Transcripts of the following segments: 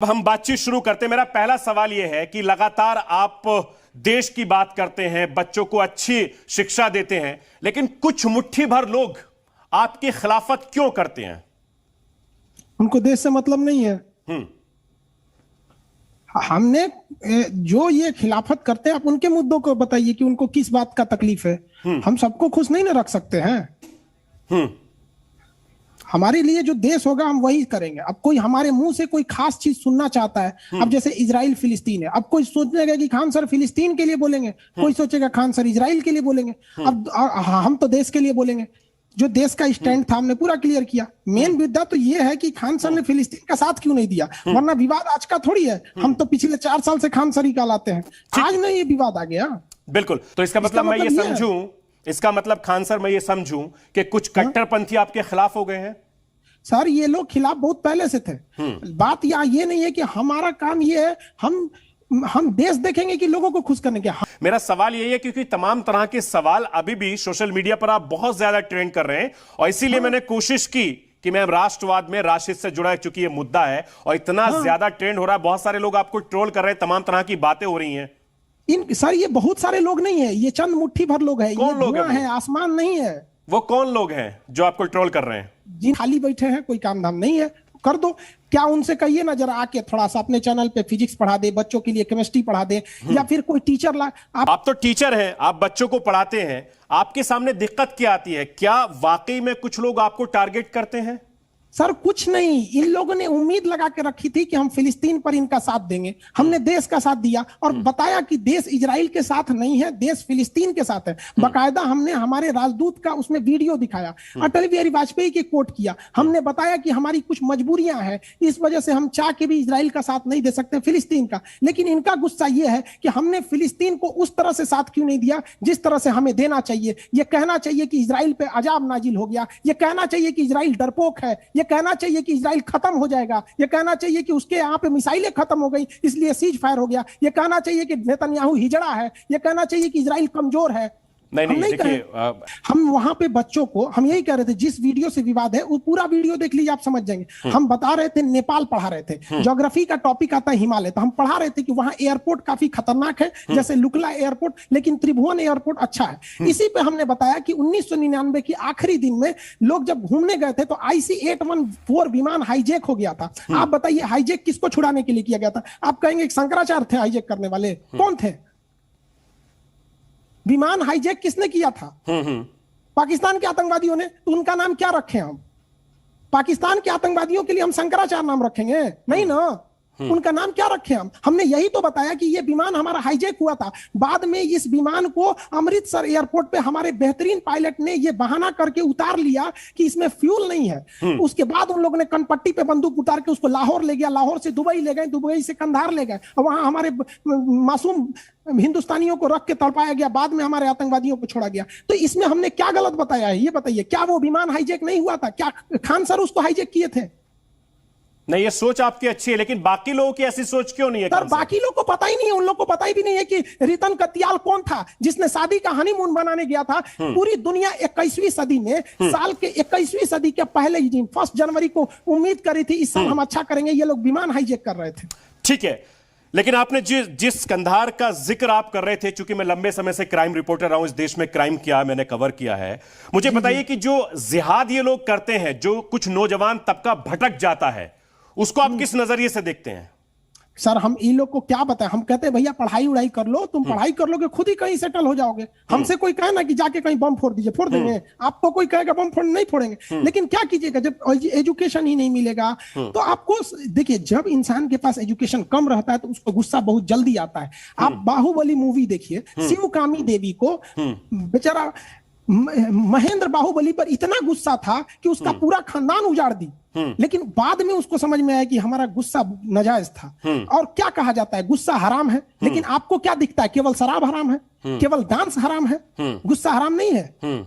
अब हम बातचीत शुरू करते हैं। मेरा पहला सवाल यह है कि लगातार आप देश की बात करते हैं, बच्चों को अच्छी शिक्षा देते हैं, लेकिन कुछ मुट्ठी भर लोग आपकी खिलाफत क्यों करते हैं? उनको देश से मतलब नहीं है। हमने जो ये खिलाफत करते हैं, आप उनके मुद्दों को बताइए कि उनको किस बात का तकलीफ है। हम सबको खुश नहीं ना रख सकते हैं। हमारे लिए जो देश होगा हम वही करेंगे। अब कोई हमारे मुंह से कोई खास चीज सुनना चाहता है, अब जैसे इजराइल फिलिस्तीन है, अब कोई सोचेगा कि खान सर फिलिस्तीन के लिए बोलेंगे, कोई सोचेगा खान सर इजराइल के लिए बोलेंगे। अब हम तो देश के लिए बोलेंगे। जो देश का स्टैंड था हमने पूरा क्लियर किया। मेन मुद्दा तो ये है कि खान सर ने फिलिस्तीन का साथ क्यों नहीं दिया, वरना विवाद आज का थोड़ी है। हम तो पिछले 4 साल से खान सर ही कहलाते हैं, आज नहीं ये विवाद आ गया। बिल्कुल, तो इसका मतलब मैं ये समझूं, इसका मतलब खान सर मैं ये समझूं कि कुछ कट्टरपंथी आपके खिलाफ हो गए हैं? सर ये लोग खिलाफ बहुत पहले से थे। बात यहाँ ये नहीं है कि हमारा काम ये है, हम देश देखेंगे कि लोगों को खुश करने के। मेरा सवाल यही है क्योंकि तमाम तरह के सवाल अभी भी सोशल मीडिया पर आप बहुत ज्यादा ट्रेंड कर रहे हैं, और इसीलिए मैंने कोशिश की कि मैं राष्ट्रवाद में राशिद से जुड़ा है, चूंकि ये मुद्दा है और इतना ज्यादा ट्रेंड हो रहा है, बहुत सारे लोग आपको ट्रोल कर रहे हैं, तमाम तरह की बातें हो रही हैं। सर ये बहुत सारे लोग नहीं है, ये चंद मुट्ठी भर लोग हैं। कौन लोग है, आसमान नहीं है। वो कौन लोग हैं जो आपको ट्रोल कर रहे हैं? जी खाली बैठे हैं, कोई काम धाम नहीं है, कर दो। क्या उनसे कहिए ना जरा आके थोड़ा सा अपने चैनल पे फिजिक्स पढ़ा दे, बच्चों के लिए केमिस्ट्री पढ़ा दे, या फिर कोई टीचर ला। आप तो टीचर हैं, आप बच्चों को पढ़ाते हैं, आपके सामने दिक्कत क्या आती है? क्या वाकई में कुछ लोग आपको टारगेट करते हैं? सर कुछ नहीं, इन लोगों ने उम्मीद लगा के रखी थी कि हम फिलिस्तीन पर इनका साथ देंगे। हमने देश का साथ दिया और बताया कि देश इजराइल के साथ नहीं है, देश फिलिस्तीन के साथ है। बाकायदा हमने हमारे राजदूत का उसमें वीडियो दिखाया, अटल बिहारी वाजपेयी के कोट किया। हमने बताया कि हमारी कुछ मजबूरियां हैं, इस वजह से हम चाह के भी इजराइल का साथ नहीं दे सकते, फिलिस्तीन का। लेकिन इनका गुस्सा यह है कि हमने फिलिस्तीन को उस तरह से साथ क्यों नहीं दिया जिस तरह से हमें देना चाहिए। यह कहना चाहिए कि इजराइल पे अजाब नाजिल हो गया, यह कहना चाहिए कि इजराइल डरपोक है, यह कहना चाहिए कि इजराइल खत्म हो जाएगा, यह कहना चाहिए कि उसके यहां पे मिसाइलें खत्म हो गई इसलिए सीज फायर हो गया, यह कहना चाहिए कि नेतन्याहू हिजड़ा है, यह कहना चाहिए कि इजराइल कमजोर है। नहीं देखिए, हम वहां पे बच्चों को हम यही कह रहे थे, जिस वीडियो से विवाद है वो पूरा वीडियो देख लीजिए, आप समझ जाएंगे। हम बता रहे थे, नेपाल पढ़ा रहे थे, ज्योग्राफी का टॉपिक आता है हिमालय, तो हम पढ़ा रहे थे कि वहां एयरपोर्ट काफी खतरनाक है, जैसे लुकला एयरपोर्ट, लेकिन त्रिभुवन एयरपोर्ट अच्छा है। इसी पे हमने बताया कि 1999 के आखिरी दिन में लोग जब घूमने गए थे तो IC-814 विमान हाईजैक हो गया था। आप बताइए हाईजैक किसको छुड़ाने के लिए किया गया था? आप कहेंगे शंकराचार्य थे हाईजैक करने वाले, कौन थे? विमान हाईजैक किसने किया था? पाकिस्तान के आतंकवादियों ने। तो उनका नाम क्या रखें हम? पाकिस्तान के आतंकवादियों के लिए हम शंकराचार्य नाम रखेंगे? नहीं ना, उनका नाम क्या रखे हम? हमने यही तो बताया कि ये विमान हमारा हाईजैक हुआ था। बाद में इस विमान को अमृतसर एयरपोर्ट पे हमारे बेहतरीन पायलट ने ये बहाना करके उतार लिया कि इसमें फ्यूल नहीं है। उसके बाद उन लोगों ने कनपट्टी पे बंदूक उतार के उसको लाहौर ले गया, लाहौर से दुबई ले गए, दुबई से कंधार ले गए, और वहां हमारे मासूम हिंदुस्तानियों को रख के तड़पाया गया, बाद में हमारे आतंकवादियों को छोड़ा गया। तो इसमें हमने क्या गलत बताया है ये बताइए? क्या वो विमान हाईजैक नहीं हुआ था? क्या खान सर उसको हाईजैक किए थे? नहीं, ये सोच आपकी अच्छी है, लेकिन बाकी लोगों की ऐसी सोच क्यों नहीं है? सर बाकी लोगों को पता ही नहीं है, उन लोगों को पता ही भी नहीं है कि रितन कतियाल कौन था जिसने शादी का हनीमून बनाने गया था। पूरी दुनिया 21वीं सदी में, साल के 21वीं सदी के पहले ही दिन 1 जनवरी को उम्मीद करी थी इस साल हम अच्छा करेंगे, ये लोग विमान हाईजैक कर रहे थे। ठीक है, लेकिन आपने जिस कंधार का जिक्र आप कर रहे थे, चूंकि मैं लंबे समय से क्राइम रिपोर्टर रहा हूं, इस देश में क्राइम किया, मैंने कवर किया है, मुझे बताइए कि जो जिहाद ये लोग करते हैं, जो कुछ नौजवान तबका भटक जाता है, उसको आप किस नजरिए से देखते हैं? सर हम इन लोग को क्या बताएं? हम कहते हैं भैया पढ़ाई उड़ाई कर लो, तुम पढ़ाई कर लोगे खुद ही कहीं सेटल हो जाओगे। हमसे कोई कहे ना कि जाके कहीं बम फोड़ दीजिए, फोड़ देंगे। आपको कोई कहेगा बम फोड़, नहीं फोड़ेंगे। लेकिन क्या कीजिएगा, जब एजुकेशन ही नहीं मिलेगा तो आपको देखिए, जब इंसान के पास एजुकेशन कम रहता है तो उसको गुस्सा बहुत जल्दी आता है। आप बाहुबली मूवी देखिए, शिवकामी देवी को बेचारा महेंद्र बाहुबली पर इतना गुस्सा था कि उसका पूरा खानदान उजाड़ दी, लेकिन बाद में उसको समझ में आया कि हमारा गुस्सा नाजायज था। और क्या कहा जाता है, गुस्सा हराम है, लेकिन आपको क्या दिखता है? केवल शराब हराम है, केवल डांस हराम है, गुस्सा हराम नहीं है।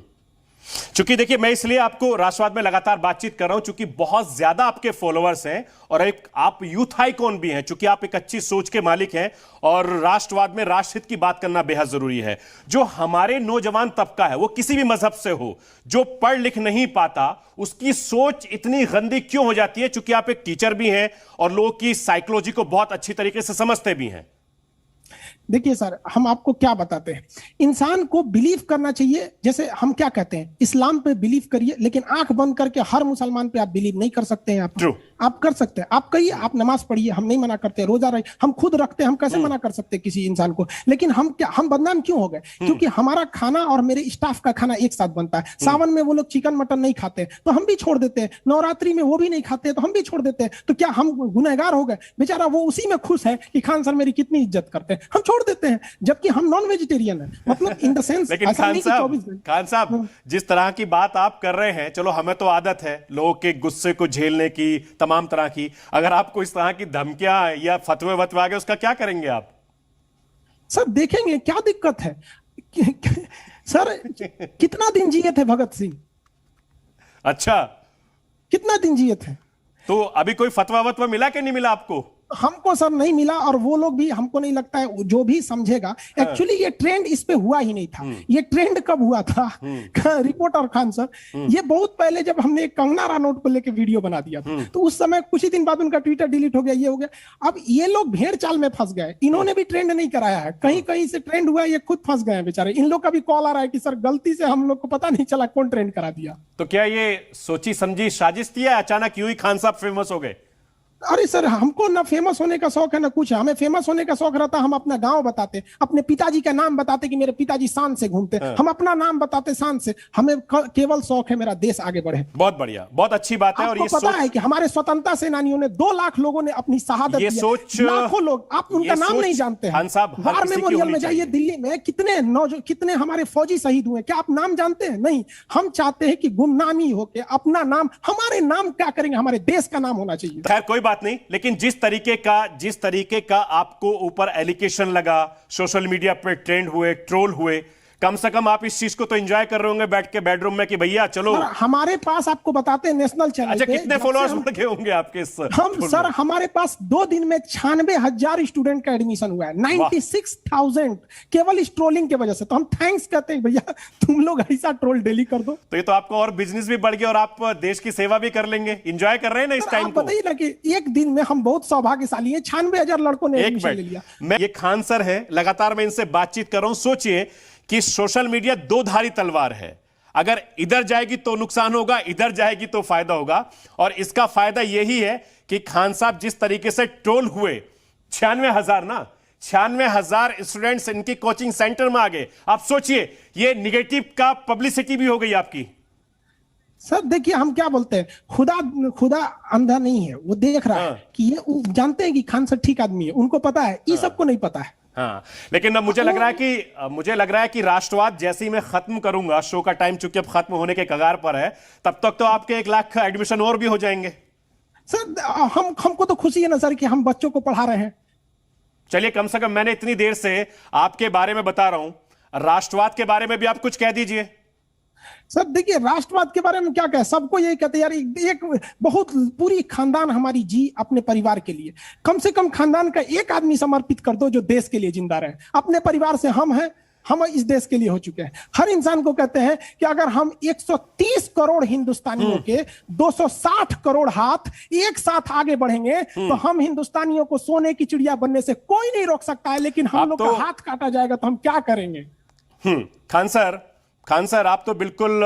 चूंकि देखिए, मैं इसलिए आपको राष्ट्रवाद में लगातार बातचीत कर रहा हूं चूंकि बहुत ज्यादा आपके फॉलोअर्स हैं और एक आप यूथ आइकॉन भी हैं, चूंकि आप एक अच्छी सोच के मालिक हैं और राष्ट्रवाद में राष्ट्रहित की बात करना बेहद जरूरी है। जो हमारे नौजवान तबका है, वो किसी भी मजहब से हो, जो पढ़ लिख नहीं पाता, उसकी सोच इतनी गंदी क्यों हो जाती है? चूंकि आप एक टीचर भी हैं और लोगों की साइकोलॉजी को बहुत अच्छी तरीके से समझते भी हैं। देखिए सर, हम आपको क्या बताते हैं, इंसान को बिलीव करना चाहिए। जैसे हम क्या कहते हैं, इस्लाम पे बिलीव करिए, लेकिन आंख बंद करके हर मुसलमान पे आप बिलीव नहीं कर सकते हैं। आप कर सकते हैं, आप कहिए, आप नमाज पढ़िए, हम नहीं मना करते, रोजा रहिए, हम खुद रखते हैं, हम कैसे मना कर सकते हैं किसी इंसान को? लेकिन हम बदनाम क्यों हो गए? क्योंकि हमारा खाना और मेरे स्टाफ का खाना एक साथ बनता है। सावन में वो लोग चिकन मटन नहीं खाते तो हम भी छोड़ देते हैं, नवरात्रि में वो भी नहीं खाते तो हम भी छोड़ देते हैं। तो क्या हम गुनहगार हो गए? बेचारा वो उसी में खुश है कि खान सर मेरी कितनी इज्जत करते हैं, हम छोड़ देते हैं, जबकि हम नॉन वेजिटेरियन है। मतलब इन द सेंस, लेकिन खान साहब जिस तरह की बात आप कर रहे हैं, चलो हमें तो आदत है लोगों के गुस्से को झेलने की, तमाम तरह की, अगर आपको इस तरह की धमकियां या फतवे वतवे आ गए, उसका क्या करेंगे आप? सर देखेंगे, क्या दिक्कत है? सर कितना दिन जिए थे भगत सिंह? अच्छा, कितना दिन जिए थे? तो अभी कोई फतवा वतवा मिला कि नहीं मिला आपको? हमको सर नहीं मिला, और वो लोग भी, हमको नहीं लगता है जो भी समझेगा। एक्चुअली ये ट्रेंड इस पे हुआ ही नहीं था। ये ट्रेंड कब हुआ था? रिपोर्टर खान सर, ये बहुत पहले जब हमने कंगना रनौत को लेके वीडियो बना दिया था, तो उस समय कुछ ही दिन बाद उनका ट्विटर डिलीट हो गया, ये हो गया। अब ये लोग भेड़ चाल में फंस गए, इन्होंने भी ट्रेंड नहीं कराया है, कहीं कहीं से ट्रेंड हुआ है, ये खुद फंस गए बेचारे। इन लोग का भी कॉल आ रहा है कि सर गलती से हम लोग को पता नहीं चला कौन ट्रेंड करा दिया। तो क्या ये सोची समझी साजिश थी या अचानक यूं ही खान साहब फेमस हो गए? अरे सर, हमको ना फेमस होने का शौक है ना कुछ है। हमें फेमस होने का शौक रहता, हम अपना गांव बताते, अपने पिताजी का नाम बताते कि मेरे पिताजी शान से घूमते, हम अपना नाम बताते शान से। हमें केवल शौक है मेरा देश आगे बढ़े। बहुत बढ़िया, बहुत अच्छी बात है। और ये पता है कि हमारे स्वतंत्रता सेनानियों ने 2 लाख लोगों ने अपनी शहादत दी, लाखों लोग, आप उनका नाम नहीं जानते हैं। वार मेमोरियल में जाइए दिल्ली में, कितने हमारे फौजी शहीद हुए, क्या आप नाम जानते हैं? नहीं। हम चाहते हैं कि गुमनामी होके अपना नाम, हमारे नाम क्या करेंगे, हमारे देश का नाम होना चाहिए। खैर कोई बात नहीं, लेकिन जिस तरीके का आपको ऊपर एलिगेशन लगा, सोशल मीडिया पे ट्रेंड हुए, ट्रोल हुए, कम से कम आप इस चीज को तो एंजॉय कर रहे होंगे बैठ के बेडरूम में कि भैया चलो। हमारे पास आपको बताते हैं नेशनल चैनल अच्छा, पे कितने फॉलोअर्स बढ़ गए होंगे आपके? सर हमारे पास 2 दिन में 96,000 स्टूडेंट का एडमिशन हुआ है, 96,000 केवल इस ट्रोलिंग के वजह से। तो हम थैंक्स कहते हैं भैया, तुम लोग ऐसा ट्रोल डेली कर दो। तो ये तो आपका और बिजनेस भी बढ़ गया और आप देश की सेवा भी कर लेंगे। एंजॉय कर रहे हैं ना इस टाइम को? बताइए ना कि एक दिन में हम बहुत सौभाग्यशाली हैं, 96,000 लड़कों ने एडमिशन ले लिया। मैं ये खान सर है, लगातार मैं इनसे बातचीत कर रहा हूं। सोचिए कि सोशल मीडिया 2 धारी तलवार है, अगर इधर जाएगी तो नुकसान होगा, इधर जाएगी तो फायदा होगा। और इसका फायदा यही है कि खान साहब जिस तरीके से ट्रोल हुए, 96,000 ना, 96,000 स्टूडेंट्स इनकी कोचिंग सेंटर में आ गए। आप सोचिए, ये निगेटिव का पब्लिसिटी भी हो गई आपकी। सर देखिए, हम क्या बोलते हैं, खुदा अंधा नहीं है, वो देख रहा है कि ये जानते हैं कि खान सर ठीक आदमी है, उनको पता है, ये सबको नहीं पता है। हाँ, लेकिन अब मुझे लग रहा है कि राष्ट्रवाद जैसे ही मैं खत्म करूंगा, शो का टाइम चूंकि अब खत्म होने के कगार पर है, तब तक तो आपके 1 लाख एडमिशन और भी हो जाएंगे। सर हमको तो खुशी है ना सर कि हम बच्चों को पढ़ा रहे हैं। चलिए, कम से कम मैंने इतनी देर से आपके बारे में बता रहा हूं, राष्ट्रवाद के बारे में भी आप कुछ कह दीजिए। सर देखिए, राष्ट्रवाद के बारे में क्या कहे, सबको यही कहते हैं यार, एक बहुत पूरी खानदान हमारी जी अपने परिवार के लिए, कम से कम खानदान का एक आदमी समर्पित कर दो जो देश के लिए जिंदा रहे। अपने परिवार से हम हैं, हम इस देश के लिए हो चुके हैं। हर इंसान को कहते हैं कि अगर हम 130 करोड़ हिंदुस्तानियों के 260 करोड़ हाथ एक साथ आगे बढ़ेंगे तो हम हिंदुस्तानियों को सोने की चिड़िया बनने से कोई नहीं रोक सकता है। लेकिन हम लोग का हाथ काटा जाएगा तो हम क्या करेंगे? खान सर, आप तो बिल्कुल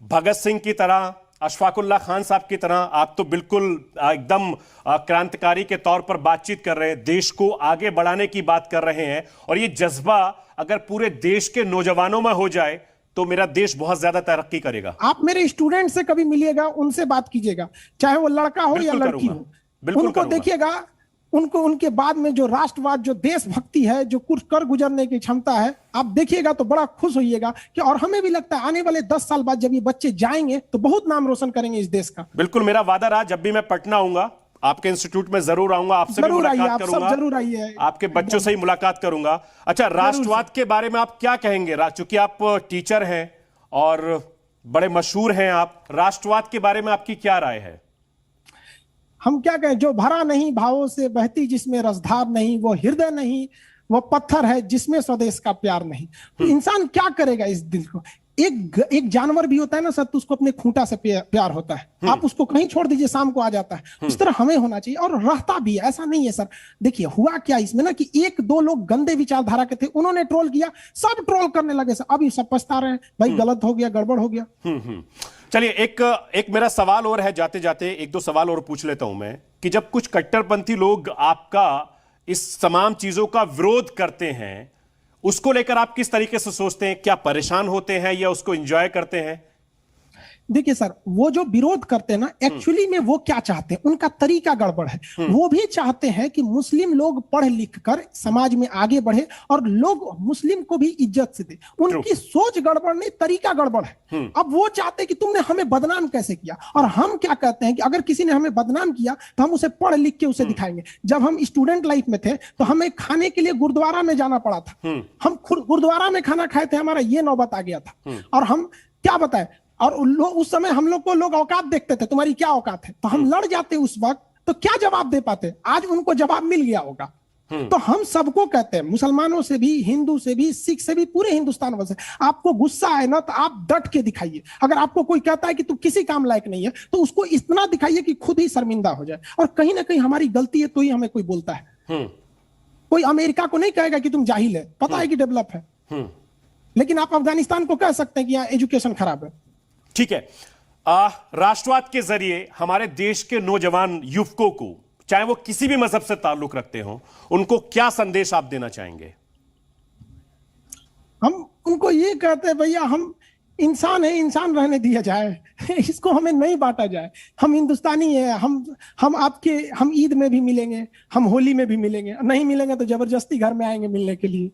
भगत सिंह की तरह, अशफाकुल्लाह खान साहब की तरह, आप तो बिल्कुल एकदम क्रांतिकारी के तौर पर बातचीत कर रहे हैं, देश को आगे बढ़ाने की बात कर रहे हैं। और ये जज्बा अगर पूरे देश के नौजवानों में हो जाए तो मेरा देश बहुत ज्यादा तरक्की करेगा। आप मेरे स्टूडेंट से कभी मिलिएगा, उनसे बात कीजिएगा, चाहे वो लड़का हो या लड़की हो, उनको देखिएगा, उनको उनके बाद में जो राष्ट्रवाद, जो देशभक्ति है, जो कुछ कर गुजरने की क्षमता है, आप देखिएगा तो बड़ा खुश होइएगा। कि और हमें भी लगता है आने वाले 10 साल बाद जब ये बच्चे जाएंगे तो बहुत नाम रोशन करेंगे इस देश का। बिल्कुल, मेरा वादा रहा, जब भी मैं पटना आऊंगा आपके इंस्टीट्यूट में जरूर आऊंगा, आपसे भी मुलाकात करूंगा, जरूर आइए, आपके बच्चों से ही मुलाकात करूंगा। अच्छा, राष्ट्रवाद के बारे में आप क्या कहेंगे, चूंकि आप टीचर हैं और बड़े मशहूर हैं आप, राष्ट्रवाद के बारे में आपकी क्या राय है? हम क्या कहें, जो भरा नहीं भावों से बहती जिसमें रसधार नहीं, वो हृदय नहीं, वो पत्थर है जिसमें स्वदेश का प्यार नहीं। तो इंसान क्या करेगा इस दिल को? एक जानवर भी होता है ना सर, तो उसको अपने खूंटा से प्यार होता है। आप उसको कहीं छोड़ दीजिए, शाम को आ जाता है। उस तरह हमें होना चाहिए, और रहता भी है, ऐसा नहीं है सर। देखिए हुआ क्या इसमें ना कि एक दो लोग गंदे विचारधारा के थे, उन्होंने ट्रोल किया, सब ट्रोल करने लगे सर। अभी सब पछता रहे हैं, भाई गलत हो गया, गड़बड़ हो गया। चलिए एक मेरा सवाल और है, जाते जाते एक दो सवाल और पूछ लेता हूं मैं, कि जब कुछ कट्टरपंथी लोग आपका इस तमाम चीजों का विरोध करते हैं, उसको लेकर आप किस तरीके से सोचते हैं? क्या परेशान होते हैं या उसको एंजॉय करते हैं? देखिए सर, वो जो विरोध करते हैं ना, एक्चुअली में वो क्या चाहते हैं, उनका तरीका गड़बड़ है। वो भी चाहते हैं कि मुस्लिम लोग पढ़ लिख कर समाज में आगे बढ़े और लोग मुस्लिम को भी इज्जत से दे। उनकी सोच गड़बड़ नहीं, तरीका गड़बड़ है। अब वो चाहते हैं कि तुमने हमें बदनाम कैसे किया, और हम क्या कहते हैं कि अगर किसी ने हमें बदनाम किया तो हम उसे पढ़ लिख के उसे दिखाएंगे। जब हम स्टूडेंट लाइफ में थे तो हमें खाने के लिए गुरुद्वारा में जाना पड़ा था। हम खुद गुरुद्वारा में खाना खाए थे, हमारा ये नौबत आ गया था। और हम क्या बताएं, और उस समय हम लोग को लोग औकात देखते थे, तुम्हारी क्या औकात है, तो हम लड़ जाते उस वक्त, तो क्या जवाब दे पाते? आज उनको जवाब मिल गया होगा। तो हम सबको कहते हैं, मुसलमानों से भी, हिंदू से भी, सिख से भी, पूरे हिंदुस्तान वाले से, आपको गुस्सा है ना तो आप डट के दिखाइए। अगर आपको कोई कहता है कि तू किसी काम लायक नहीं है, तो उसको इतना दिखाइए कि खुद ही शर्मिंदा हो जाए। और कहीं ना कहीं हमारी गलती है तो ही हमें कोई बोलता है। कोई अमेरिका को नहीं कहेगा कि तुम जाहिल है, पता है कि डेवलप है। लेकिन आप अफगानिस्तान को कह सकते हैं कि यहाँ एजुकेशन खराब है। ठीक है, राष्ट्रवाद के जरिए हमारे देश के नौजवान युवकों को, चाहे वो किसी भी मजहब से ताल्लुक रखते हो, उनको क्या संदेश आप देना चाहेंगे? हम उनको ये कहते हैं, भैया हम इंसान है, इंसान रहने दिया जाए, इसको हमें नहीं बांटा जाए। हम हिंदुस्तानी है, हम ईद में भी मिलेंगे, हम होली में भी मिलेंगे, नहीं मिलेंगे तो जबरदस्ती घर में आएंगे मिलने के लिए।